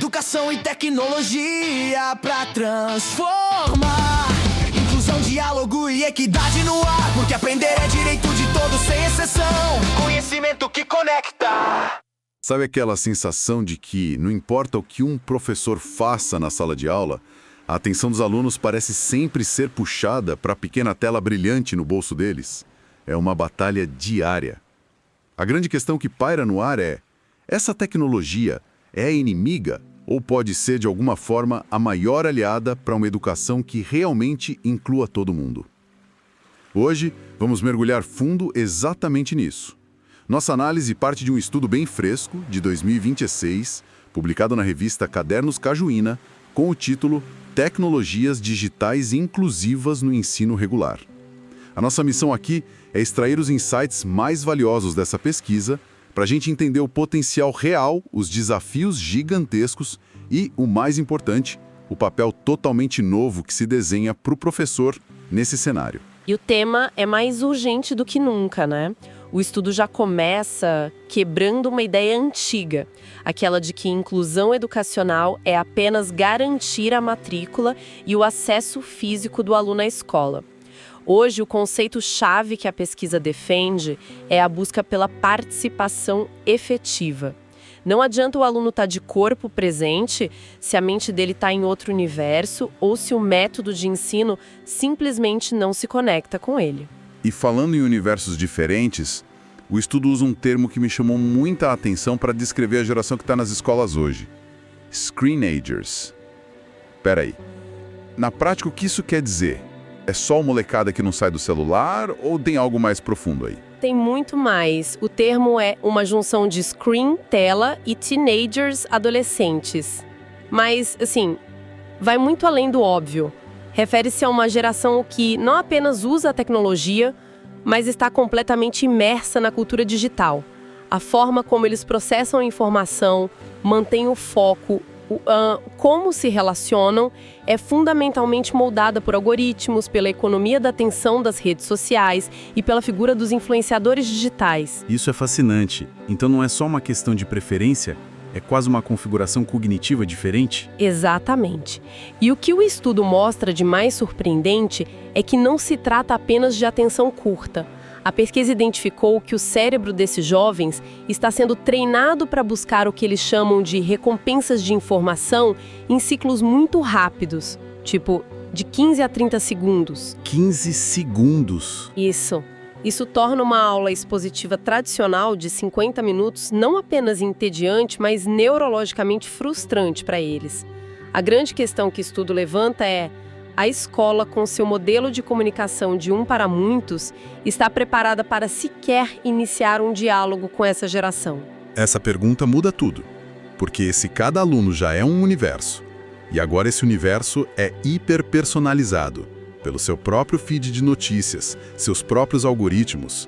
educação e tecnologia pra transformar. Inclusão, diálogo e equidade no ar, porque aprender é direito de todos sem exceção. Conhecimento que conecta. Sabe aquela sensação de que, não importa o que um professor faça na sala de aula, a atenção dos alunos parece sempre ser puxada para a pequena tela brilhante no bolso deles? É uma batalha diária. A grande questão que paira no ar é: essa tecnologia é inimiga ou pode ser, de alguma forma, a maior aliada para uma educação que realmente inclua todo mundo? Hoje, vamos mergulhar fundo exatamente nisso. Nossa análise parte de um estudo bem fresco, de 2026, publicado na revista Cadernos Cajuína, com o título Tecnologias Digitais Inclusivas no Ensino Regular. A nossa missão aqui é extrair os insights mais valiosos dessa pesquisa para a gente entender o potencial real, os desafios gigantescos e, o mais importante, o papel totalmente novo que se desenha para o professor nesse cenário. E o tema é mais urgente do que nunca, né? O estudo já começa quebrando uma ideia antiga, aquela de que inclusão educacional é apenas garantir a matrícula e o acesso físico do aluno à escola. Hoje, o conceito-chave que a pesquisa defende é a busca pela participação efetiva. Não adianta o aluno estar de corpo presente se a mente dele está em outro universo ou se o método de ensino simplesmente não se conecta com ele. E falando em universos diferentes, o estudo usa um termo que me chamou muita atenção para descrever a geração que está nas escolas hoje: screenagers. Peraí, na prática o que isso quer dizer? É só o molecada que não sai do celular ou tem algo mais profundo aí? Tem muito mais. O termo é uma junção de screen, tela, e teenagers, adolescentes. Mas, assim, vai muito além do óbvio. Refere-se a uma geração que não apenas usa a tecnologia, mas está completamente imersa na cultura digital. A forma como eles processam a informação, mantêm o foco, como se relacionam, é fundamentalmente moldada por algoritmos, pela economia da atenção das redes sociais e pela figura dos influenciadores digitais. Isso é fascinante. Então não é só uma questão de preferência, é quase uma configuração cognitiva diferente? Exatamente. E o que o estudo mostra de mais surpreendente é que não se trata apenas de atenção curta. A pesquisa identificou que o cérebro desses jovens está sendo treinado para buscar o que eles chamam de recompensas de informação em ciclos muito rápidos, tipo de 15 a 30 segundos. 15 segundos? Isso torna uma aula expositiva tradicional de 50 minutos não apenas entediante, mas neurologicamente frustrante para eles. A grande questão que o estudo levanta é: a escola, com seu modelo de comunicação de um para muitos, está preparada para sequer iniciar um diálogo com essa geração? Essa pergunta muda tudo, porque se cada aluno já é um universo, e agora esse universo é hiperpersonalizado, pelo seu próprio feed de notícias, seus próprios algoritmos,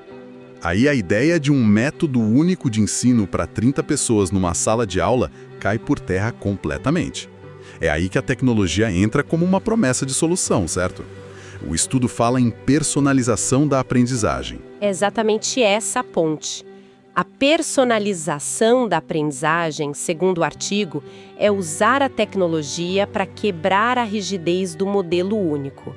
aí a ideia de um método único de ensino para 30 pessoas numa sala de aula cai por terra completamente. É aí que a tecnologia entra como uma promessa de solução, certo? O estudo fala em personalização da aprendizagem. É exatamente essa a ponte. A personalização da aprendizagem, segundo o artigo, é usar a tecnologia para quebrar a rigidez do modelo único.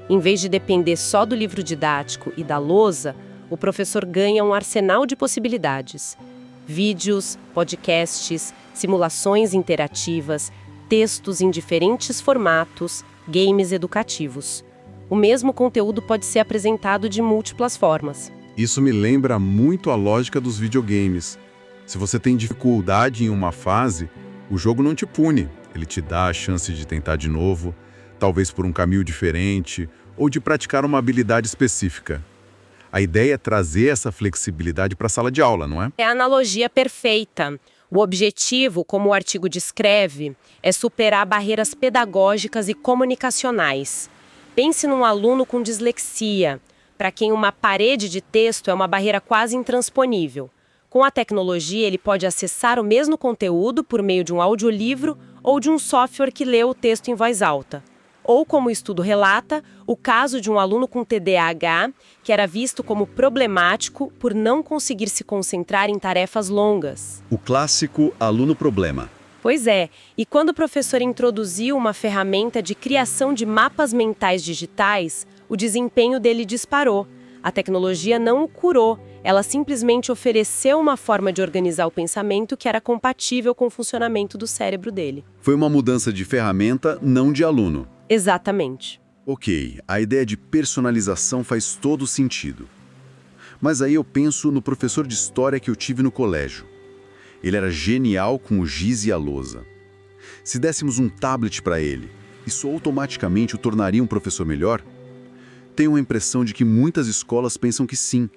Em vez de depender só do livro didático e da lousa, o professor ganha um arsenal de possibilidades. Vídeos, podcasts, simulações interativas, textos em diferentes formatos, games educativos. O mesmo conteúdo pode ser apresentado de múltiplas formas. Isso me lembra muito a lógica dos videogames. Se você tem dificuldade em uma fase, o jogo não te pune. Ele te dá a chance de tentar de novo, talvez por um caminho diferente, ou de praticar uma habilidade específica. A ideia é trazer essa flexibilidade para a sala de aula, não é? É a analogia perfeita. O objetivo, como o artigo descreve, é superar barreiras pedagógicas e comunicacionais. Pense num aluno com dislexia, para quem uma parede de texto é uma barreira quase intransponível. Com a tecnologia, ele pode acessar o mesmo conteúdo por meio de um audiolivro ou de um software que lê o texto em voz alta. Ou, como o estudo relata, o caso de um aluno com TDAH, que era visto como problemático por não conseguir se concentrar em tarefas longas. O clássico aluno problema. Pois é, e quando o professor introduziu uma ferramenta de criação de mapas mentais digitais, o desempenho dele disparou. A tecnologia não o curou, ela simplesmente ofereceu uma forma de organizar o pensamento que era compatível com o funcionamento do cérebro dele. Foi uma mudança de ferramenta, não de aluno. Exatamente. Ok, a ideia de personalização faz todo sentido. Mas aí eu penso no professor de história que eu tive no colégio. Ele era genial com o giz e a lousa. Se dessemos um tablet para ele, isso automaticamente o tornaria um professor melhor? Tenho a impressão de que muitas escolas pensam que sim.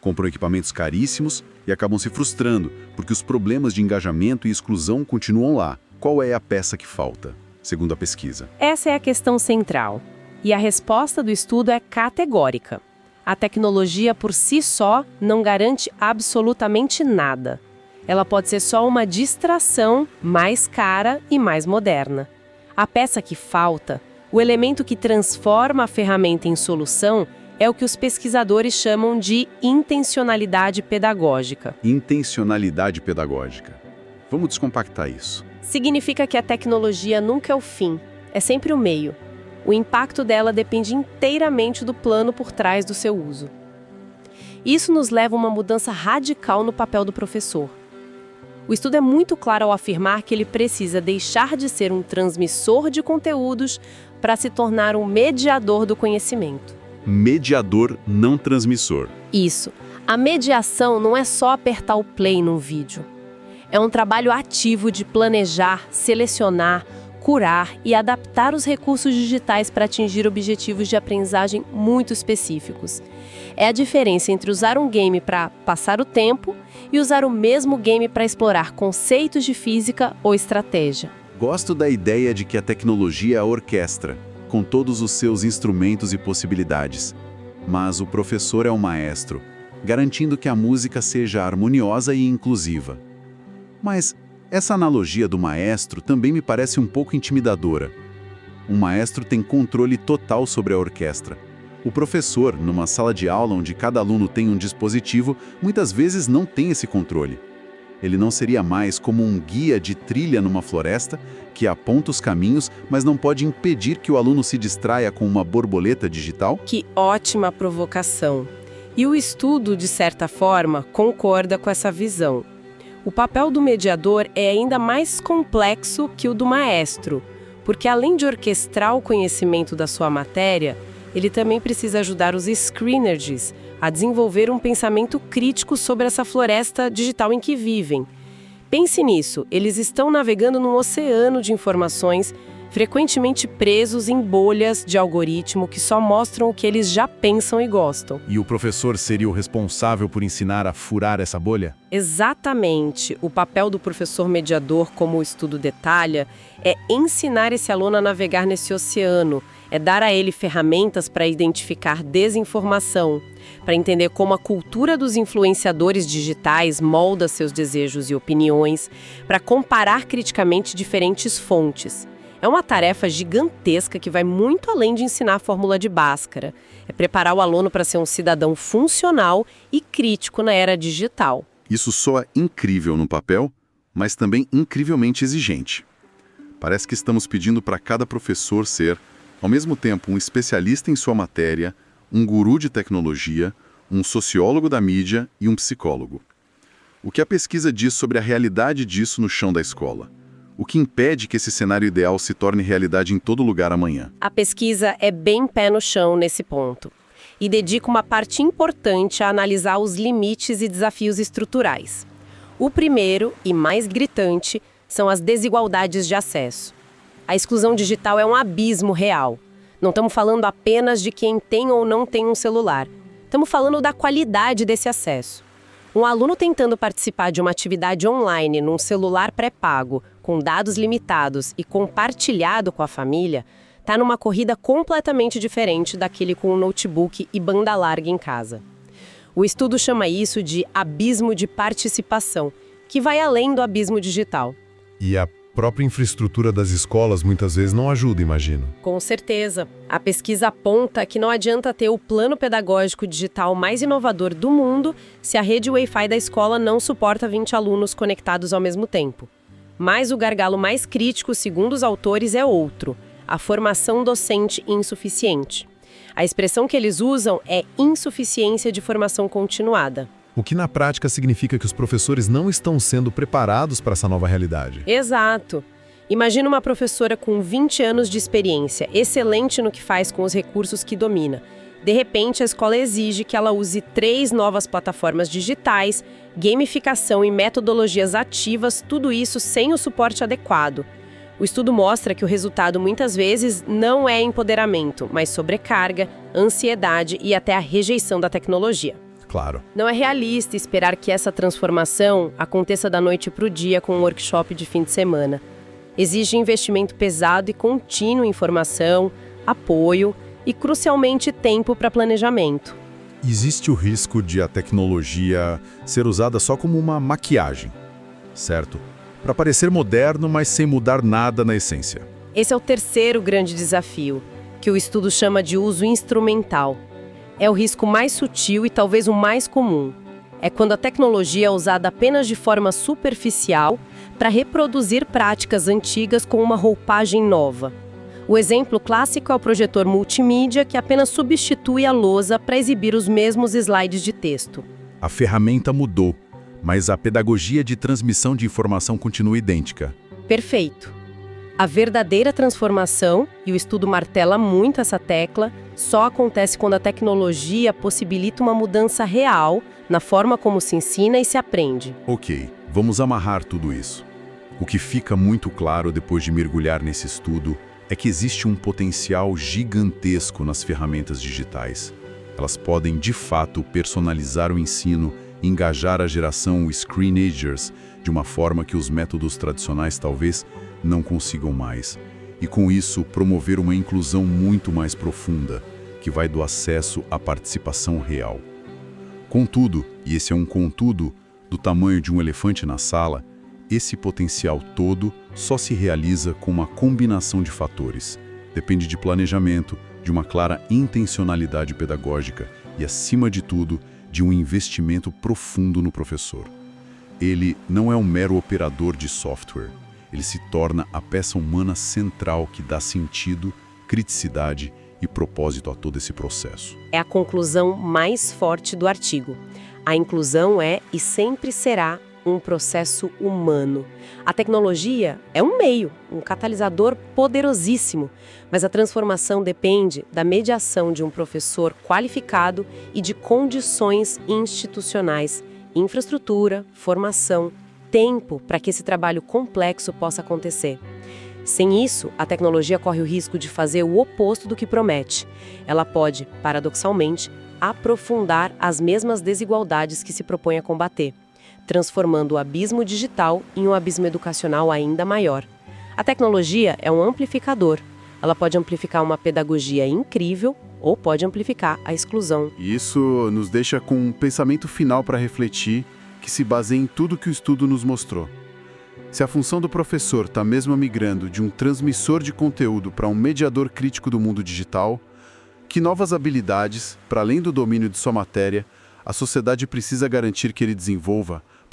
Compram equipamentos caríssimos e acabam se frustrando, porque os problemas de engajamento e exclusão continuam lá. Qual é a peça que falta, segundo a pesquisa? Essa é a questão central. E a resposta do estudo é categórica. A tecnologia por si só não garante absolutamente nada. Ela pode ser só uma distração mais cara e mais moderna. A peça que falta, o elemento que transforma a ferramenta em solução, é o que os pesquisadores chamam de intencionalidade pedagógica. Intencionalidade pedagógica. Vamos descompactar isso. Significa que a tecnologia nunca é o fim, é sempre o meio. O impacto dela depende inteiramente do plano por trás do seu uso. Isso nos leva a uma mudança radical no papel do professor. O estudo é muito claro ao afirmar que ele precisa deixar de ser um transmissor de conteúdos para se tornar um mediador do conhecimento. Mediador, não transmissor. Isso. A mediação não é só apertar o play num vídeo. É um trabalho ativo de planejar, selecionar, curar e adaptar os recursos digitais para atingir objetivos de aprendizagem muito específicos. É a diferença entre usar um game para passar o tempo e usar o mesmo game para explorar conceitos de física ou estratégia. Gosto da ideia de que a tecnologia é a orquestra, com todos os seus instrumentos e possibilidades. Mas o professor é o maestro, garantindo que a música seja harmoniosa e inclusiva. Mas essa analogia do maestro também me parece um pouco intimidadora. Um maestro tem controle total sobre a orquestra. O professor, numa sala de aula onde cada aluno tem um dispositivo, muitas vezes não tem esse controle. Ele não seria mais como um guia de trilha numa floresta que aponta os caminhos, mas não pode impedir que o aluno se distraia com uma borboleta digital? Que ótima provocação! E o estudo, de certa forma, concorda com essa visão. O papel do mediador é ainda mais complexo que o do maestro, porque além de orquestrar o conhecimento da sua matéria, ele também precisa ajudar os screeners a desenvolver um pensamento crítico sobre essa floresta digital em que vivem. Pense nisso, eles estão navegando num oceano de informações, frequentemente presos em bolhas de algoritmo que só mostram o que eles já pensam e gostam. E o professor seria o responsável por ensinar a furar essa bolha? Exatamente. O papel do professor mediador, como o estudo detalha, é ensinar esse aluno a navegar nesse oceano, é dar a ele ferramentas para identificar desinformação, para entender como a cultura dos influenciadores digitais molda seus desejos e opiniões, para comparar criticamente diferentes fontes. É uma tarefa gigantesca que vai muito além de ensinar a fórmula de Bhaskara. É preparar o aluno para ser um cidadão funcional e crítico na era digital. Isso soa incrível no papel, mas também incrivelmente exigente. Parece que estamos pedindo para cada professor ser, ao mesmo tempo, um especialista em sua matéria, um guru de tecnologia, um sociólogo da mídia e um psicólogo. O que a pesquisa diz sobre a realidade disso no chão da escola? O que impede que esse cenário ideal se torne realidade em todo lugar amanhã? A pesquisa é bem pé no chão nesse ponto e dedica uma parte importante a analisar os limites e desafios estruturais. O primeiro, e mais gritante, são as desigualdades de acesso. A exclusão digital é um abismo real. Não estamos falando apenas de quem tem ou não tem um celular. Estamos falando da qualidade desse acesso. Um aluno tentando participar de uma atividade online num celular pré-pago, com dados limitados e compartilhado com a família, está numa corrida completamente diferente daquele com um notebook e banda larga em casa. O estudo chama isso de abismo de participação, que vai além do abismo digital. E a própria infraestrutura das escolas muitas vezes não ajuda, imagino. Com certeza. A pesquisa aponta que não adianta ter o plano pedagógico digital mais inovador do mundo se a rede Wi-Fi da escola não suporta 20 alunos conectados ao mesmo tempo. Mas o gargalo mais crítico, segundo os autores, é outro: a formação docente insuficiente. A expressão que eles usam é insuficiência de formação continuada. O que na prática significa que os professores não estão sendo preparados para essa nova realidade. Exato. Imagina uma professora com 20 anos de experiência, excelente no que faz com os recursos que domina. De repente, a escola exige que ela use 3 novas plataformas digitais, gamificação e metodologias ativas, tudo isso sem o suporte adequado. O estudo mostra que o resultado muitas vezes não é empoderamento, mas sobrecarga, ansiedade e até a rejeição da tecnologia. Claro. Não é realista esperar que essa transformação aconteça da noite para o dia com um workshop de fim de semana. Exige investimento pesado e contínuo em formação, apoio e, crucialmente, tempo para planejamento. Existe o risco de a tecnologia ser usada só como uma maquiagem, certo? Para parecer moderno, mas sem mudar nada na essência. Esse é o terceiro grande desafio, que o estudo chama de uso instrumental. É o risco mais sutil e talvez o mais comum. É quando a tecnologia é usada apenas de forma superficial para reproduzir práticas antigas com uma roupagem nova. O exemplo clássico é o projetor multimídia, que apenas substitui a lousa para exibir os mesmos slides de texto. A ferramenta mudou, mas a pedagogia de transmissão de informação continua idêntica. Perfeito. A verdadeira transformação, e o estudo martela muito essa tecla, só acontece quando a tecnologia possibilita uma mudança real na forma como se ensina e se aprende. Ok, vamos amarrar tudo isso. O que fica muito claro depois de mergulhar nesse estudo é que existe um potencial gigantesco nas ferramentas digitais. Elas podem, de fato, personalizar o ensino, engajar a geração Screenagers de uma forma que os métodos tradicionais talvez não consigam mais. E com isso, promover uma inclusão muito mais profunda, que vai do acesso à participação real. Contudo, e esse é um contudo do tamanho de um elefante na sala, esse potencial todo só se realiza com uma combinação de fatores. Depende de planejamento, de uma clara intencionalidade pedagógica e, acima de tudo, de um investimento profundo no professor. Ele não é um mero operador de software. Ele se torna a peça humana central que dá sentido, criticidade e propósito a todo esse processo. É a conclusão mais forte do artigo. A inclusão é e sempre será um processo humano. A tecnologia é um meio, um catalisador poderosíssimo, mas a transformação depende da mediação de um professor qualificado e de condições institucionais, infraestrutura, formação, tempo para que esse trabalho complexo possa acontecer. Sem isso, a tecnologia corre o risco de fazer o oposto do que promete. Ela pode, paradoxalmente, aprofundar as mesmas desigualdades que se propõe a combater, transformando o abismo digital em um abismo educacional ainda maior. A tecnologia é um amplificador. Ela pode amplificar uma pedagogia incrível ou pode amplificar a exclusão. E isso nos deixa com um pensamento final para refletir, que se baseia em tudo que o estudo nos mostrou. Se a função do professor está mesmo migrando de um transmissor de conteúdo para um mediador crítico do mundo digital, que novas habilidades, para além do domínio de sua matéria, a sociedade precisa garantir que ele desenvolva